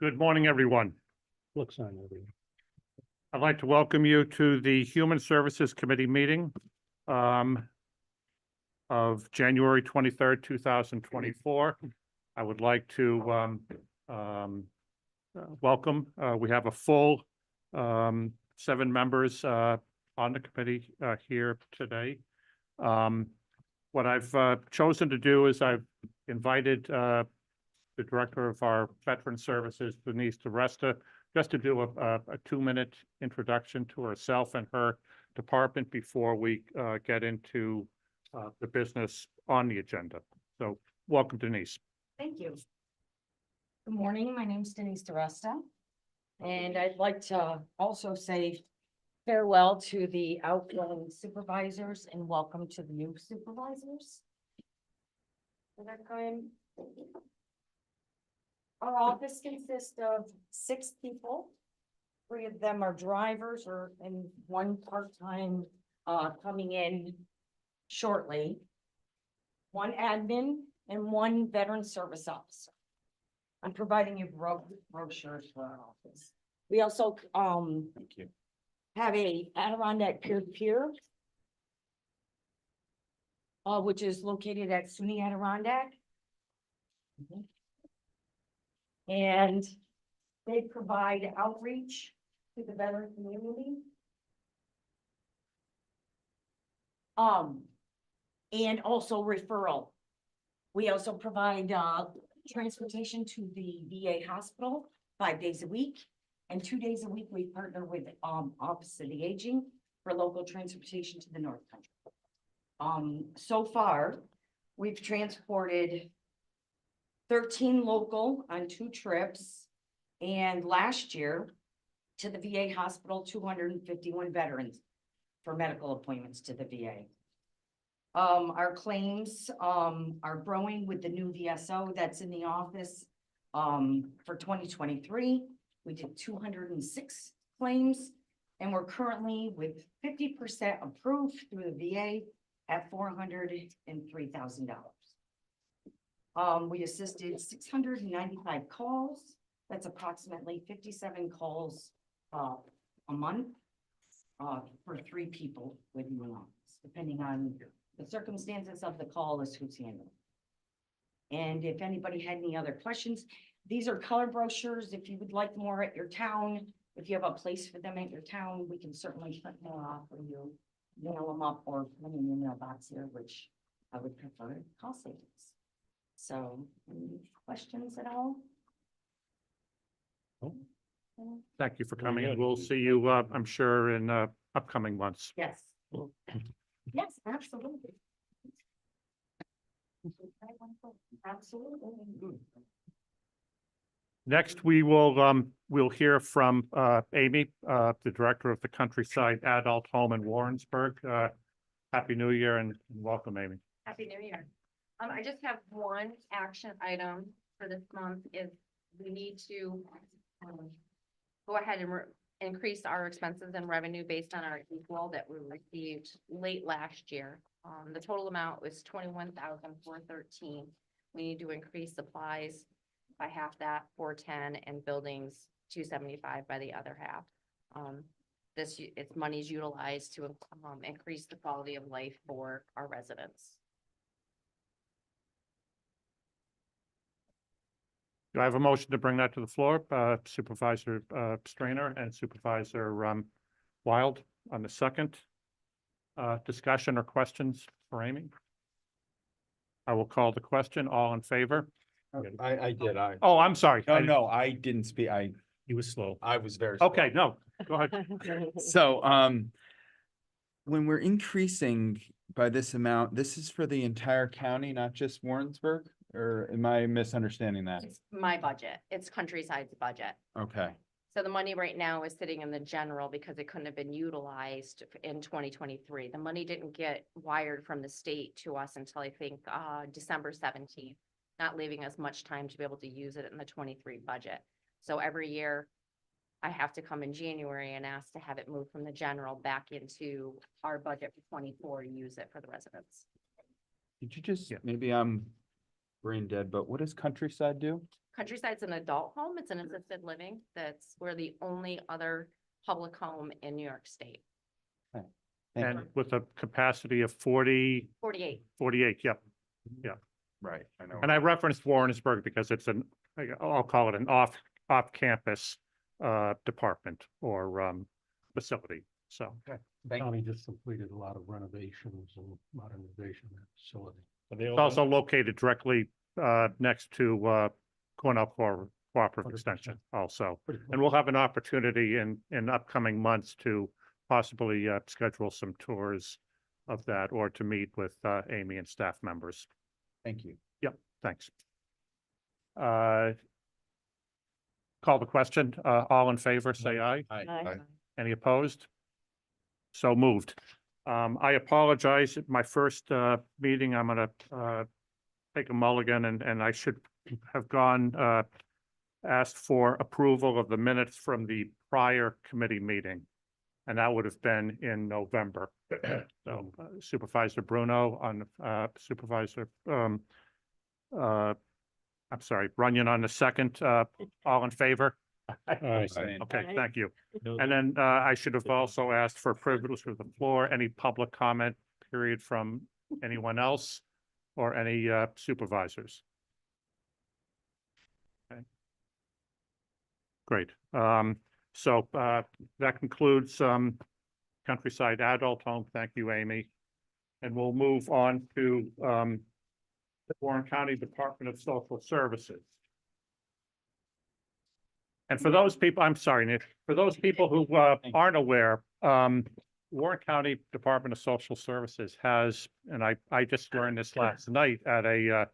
Good morning, everyone. Looks on everything. I'd like to welcome you to the Human Services Committee meeting of January 23rd, 2024. I would like to welcome. We have a full 7 members on the committee here today. What I've chosen to do is I've invited the director of our Veteran Services, Denise DeResta, just to do a 2-minute introduction to herself and her department before we get into the business on the agenda. So welcome, Denise. Thank you. Good morning. My name is Denise DeResta, and I'd like to also say farewell to the outgoing supervisors and welcome to the new supervisors. For that time, our office consists of 6 people. 3 of them are drivers and 1 part-time coming in shortly. 1 admin and 1 veteran service officer. I'm providing you brochures for our office. We also Thank you. have a Adirondack peer-to-peer, which is located at SUNY Adirondack. And they provide outreach to the veteran community. And also referral. We also provide transportation to the VA hospital 5 days a week. And 2 days a week, we partner with Office of the Aging for local transportation to the North Country. So far, we've transported 13 local on 2 trips. And last year, to the VA hospital, 251 veterans for medical appointments to the VA. Our claims are growing with the new VSO that's in the office. For 2023, we did 206 claims, and we're currently with 50% approved through the VA at $403,000. We assisted 695 calls. That's approximately 57 calls a month for 3 people within the office, depending on the circumstances of the call is who's handling. And if anybody had any other questions, these are color brochures. If you would like more at your town, if you have a place for them at your town, we can certainly print more off for you, mail them up, or put them in your mailbox here, which I would prefer cost savings. So, any questions at all? Thank you for coming, and we'll see you, I'm sure, in upcoming months. Yes. Yes, absolutely. Absolutely. Next, we will we'll hear from Amy, the director of the Countryside Adult Home in Warrensburg. Happy New Year and welcome, Amy. Happy New Year. I just have one action item for this month is we need to go ahead and increase our expenses and revenue based on our equal that we received late last year. The total amount was $21,413. We need to increase supplies by half that, 410, and buildings 275 by the other half. It's money's utilized to increase the quality of life for our residents. Do I have a motion to bring that to the floor? Supervisor Strainer and Supervisor Wild on the second. Discussion or questions for Amy? I will call the question. All in favor? I did. Oh, I'm sorry. No, I didn't speak. He was slow. I was very slow. Okay, no, go ahead. So, when we're increasing by this amount, this is for the entire county, not just Warrensburg? Or am I misunderstanding that? It's my budget. It's Countryside's budget. Okay, So the money right now is sitting in the general because it couldn't have been utilized in 2023. The money didn't get wired from the state to us until I think December 17th, not leaving us much time to be able to use it in the 23 budget. So every year I have to come in January and ask to have it moved from the general back into our budget for 24 to use it for the residents. Did you just, Yeah. maybe I'm brain dead, but what does Countryside do? Countryside's an adult home. It's an assisted living. We're the only other public home in New York State. Thank And you. with a capacity of 48, 48. yep. Right, I know. And I referenced Warrensburg because it's I'll call it an off-campus department or facility, so. Thank County just completed a lot of renovations and modernization of that facility. It's also located directly next to Cornell Cooperative 100%. Extension also. Pretty And we'll have an opportunity in upcoming months to possibly schedule some tours of that or to meet with Amy and staff members. Thank you. Yep, thanks. Call the question. All in favor, say aye. Aye. Any opposed? So moved. I apologize. At my first meeting, I'm gonna take a mulligan and I should have gone asked for approval of the minutes from the prior committee meeting. And that would have been in November. So Supervisor Bruno on Supervisor I'm sorry, Runyon on the second, all in favor? Abstain. Okay, Aye. thank you. And then I should have also asked for privilege of the floor, any public comment period from anyone else or any supervisors. Okay. Great. So that concludes Countryside Adult Home. Thank you, Amy. And we'll move on to the Warren County Department of Social Services. And for those people, I'm sorry, Nick, for those people who aren't aware, Warren County Department of Social Services has, and I just learned this last night at a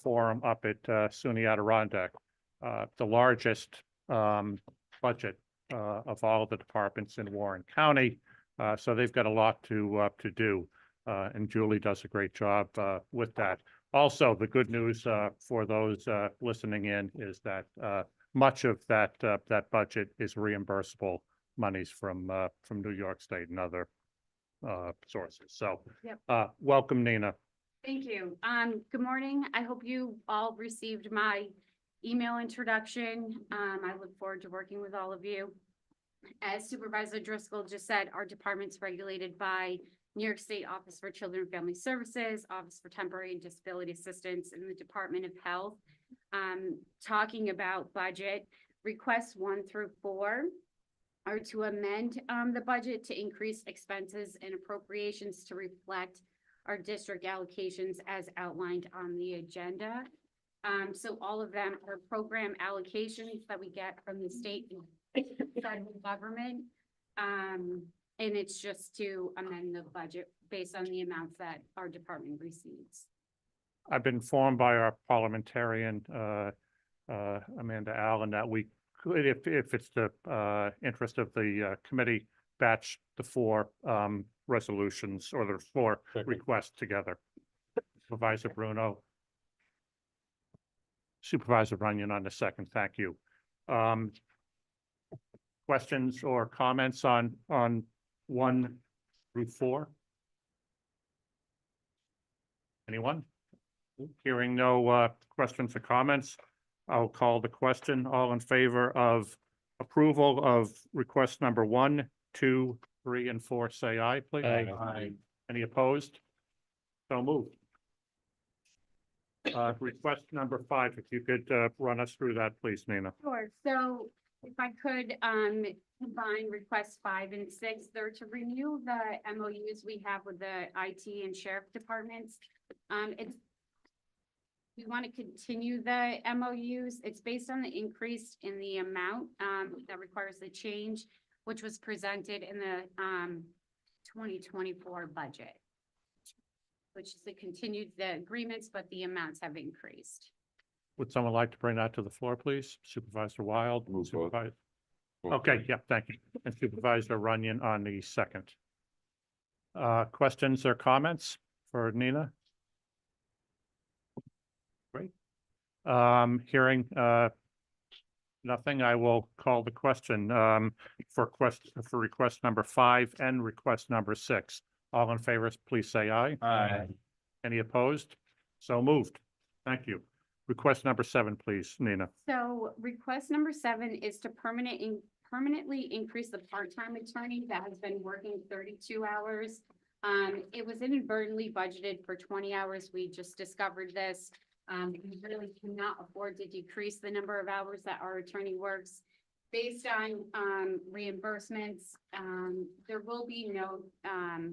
forum up at SUNY Adirondack, the largest budget of all the departments in Warren County. So they've got a lot to do, and Julie does a great job with that. Also, the good news for those listening in is that much of that budget is reimbursable monies from New York State and other sources. So, Yep. welcome, Nina. Thank you. Good morning. I hope you all received my email introduction. I look forward to working with all of you. As Supervisor Driscoll just said, our department's regulated by New York State Office for Children and Family Services, Office for Temporary and Disability Assistance, and the Department of Health. Talking about budget, requests 1 through 4 are to amend the budget to increase expenses and appropriations to reflect our district allocations as outlined on the agenda. So all of them are program allocations that we get from the state and federal government. And it's just to amend the budget based on the amounts that our department receives. I've been informed by our parliamentarian, Amanda Allen, that we could, if it's the interest of the committee, batch the 4 resolutions or the 4 requests together. Supervisor Bruno. Supervisor Runyon on the second. Thank you. Questions or comments on 1 through 4? Anyone? Hearing no questions or comments, I'll call the question. All in favor of approval of request number 1, 2, 3, and 4, say aye, please. Aye. Any opposed? So moved. Request number 5, if you could run us through that, please, Nina. Sure. So if I could, combine requests 5 and 6, they're to renew the MOUs we have with the IT and sheriff departments. We want to continue the MOUs. It's based on the increase in the amount, that requires the change, which was presented in the, 2024 budget, which is the agreements, but the amounts have increased. Would someone like to bring that to the floor, please? Supervisor Wild? Move both. Supervisor. Okay, yeah, thank you. And Supervisor Runyon on the second. Questions or comments for Nina? Great. Hearing Nothing. I will call the question for request number 5 and request number 6. All in favor, please say aye. Aye. Any opposed? So moved. Thank you. Request number 7, please, Nina. So request number 7 is to permanently increase the part-time attorney that has been working 32 hours. It was inadvertently budgeted for 20 hours. We just discovered this. We really cannot afford to decrease the number of hours that our attorney works. Based on, reimbursements, there will be no,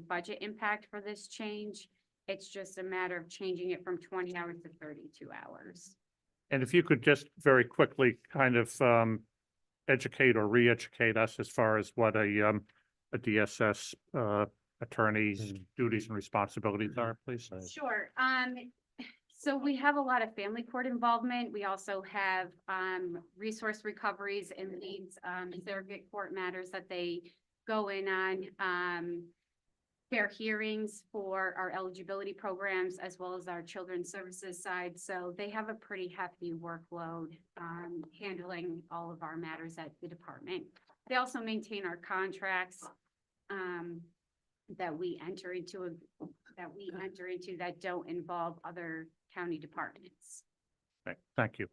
budget impact for this change. It's just a matter of changing it from 20 hours to 32 hours. And if you could just very quickly kind of educate or re-educate us as far as what a DSS attorney's duties and responsibilities are, please. Sure. So we have a lot of family court involvement. We also have, resource recoveries and leads, surrogate court matters that they go in on. Fair hearings for our eligibility programs as well as our children's services side. So they have a pretty hefty workload, handling all of our matters at the department. They also maintain our contracts, that we enter into that don't involve other county departments. Okay, thank you.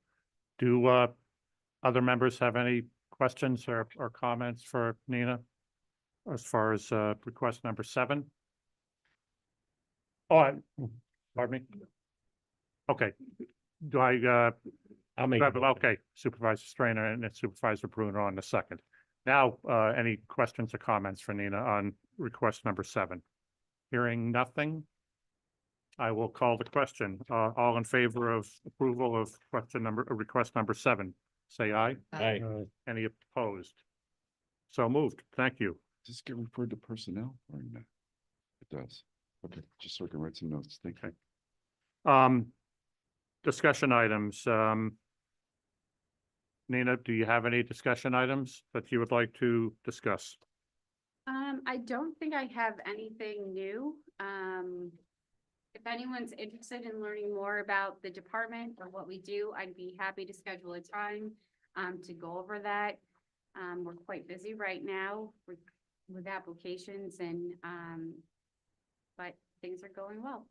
Do other members have any questions or comments for Nina as far as request number 7? Pardon me? Okay. Do I I'll make. okay, Supervisor Strainer and Supervisor Bruno on the second. Now, any questions or comments for Nina on request number 7? Hearing nothing, I will call the question. All in favor of approval of request number 7, say aye. Aye. Any opposed? So moved. Thank you. Does this get referred to personnel or no? It does. Okay, just so I can write some notes. Thank you. Discussion items. Nina, do you have any discussion items that you would like to discuss? I don't think I have anything new. If anyone's interested in learning more about the department or what we do, I'd be happy to schedule a time, to go over that. We're quite busy right now with applications and, but things are going well.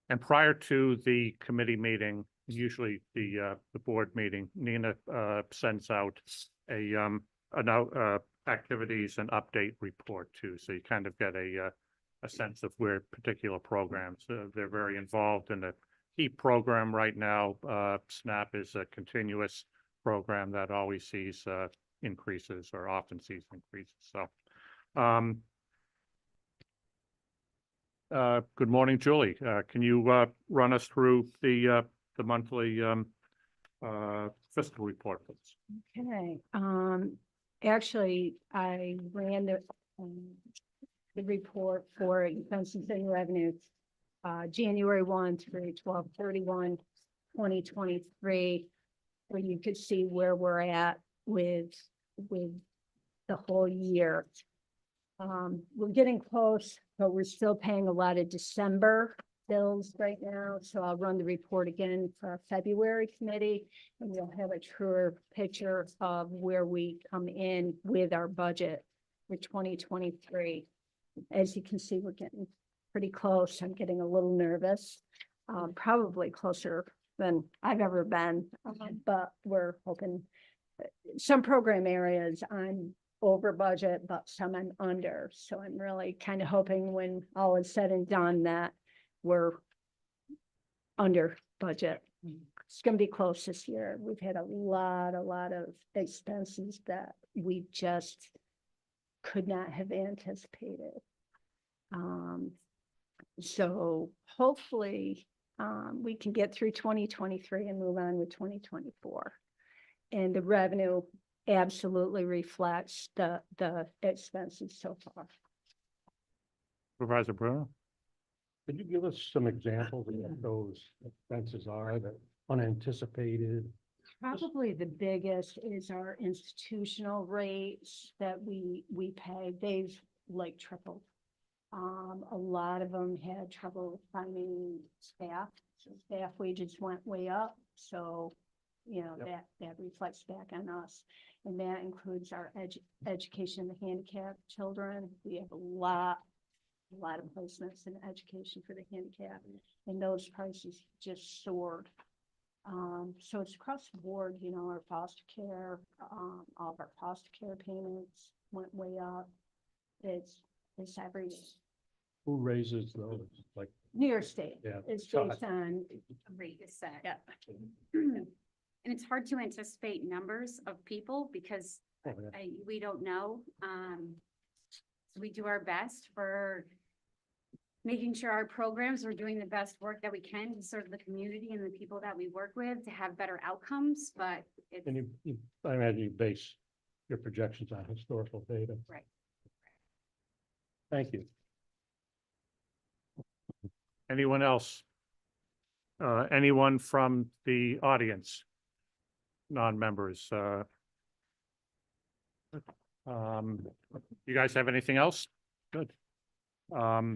And prior to the committee meeting, usually the board meeting, Nina sends out a activities and update report too, so you kind of get a sense of where particular programs, they're very involved in the HEAP program right now. SNAP is a continuous program that always sees increases or often sees increases. So, good morning, Julie. Can you run us through the monthly fiscal report, please? Okay, actually, I ran the report for expenses and revenues, January 1 through 12/31, 2023, where you could see where we're at with the whole year. We're getting close, but we're still paying a lot of December bills right now, so I'll run the report again for our February committee, and we'll have a truer picture of where we come in with our budget for 2023. As you can see, we're getting pretty close. I'm getting a little nervous, probably closer than I've ever been, but we're hoping. Some program areas I'm over budget, but some I'm under, so I'm really kind of hoping when all is said and done that we're under budget. It's going to be close this year. We've had a lot of expenses that we just could not have anticipated. So hopefully we can get through 2023 and move on with 2024. And the revenue absolutely reflects the expenses so far. Supervisor Bruno? Could you give us some examples of what those expenses are that unanticipated? Probably the biggest is our institutional rates that we pay. They've like tripled. A lot of them had trouble finding staff. So staff wages went way up. So you know, Yep. that reflects back on us. And that includes our education of the handicapped children. We have a lot of placements in education for the handicapped, and those prices just soared. So it's across the board, you know, our foster care, all of our foster care payments went way up. It's every, Who raises those? Like, New York State, yeah. it's so I- based on, Rate is set. yeah. And it's hard to anticipate numbers of people because oh, yeah. we don't know. So we do our best for making sure our programs are doing the best work that we can to serve the community and the people that we work with to have better outcomes, but it's, And I imagine you base your projections on historical data. Right. Thank you. Anyone else? Anyone from the audience? Non-members, you guys have anything else? Good. I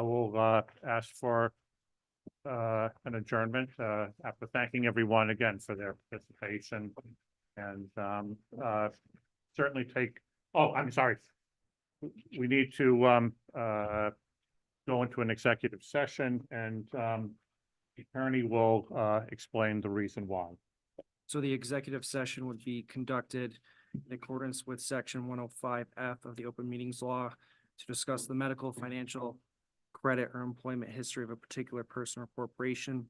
will, ask for, an adjournment, after thanking everyone again for their participation. And, certainly take, oh, I'm sorry. We need to, go into an executive session and, the attorney will, explain the reason why. So the executive session would be conducted in accordance with section 105F of the Open Meetings Law to discuss the medical, financial, credit, or employment history of a particular person or corporation,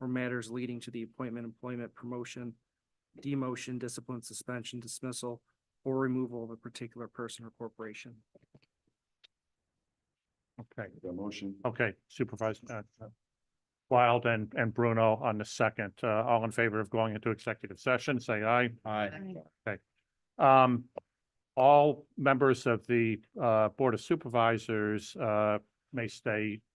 or matters leading to the appointment, employment, promotion, demotion, discipline, suspension, dismissal, or removal of a particular person or corporation. Okay, The motion. okay, Supervisor, Wild and Bruno on the second, all in favor of going into executive session, say aye. Aye. All members of the Board of Supervisors may stay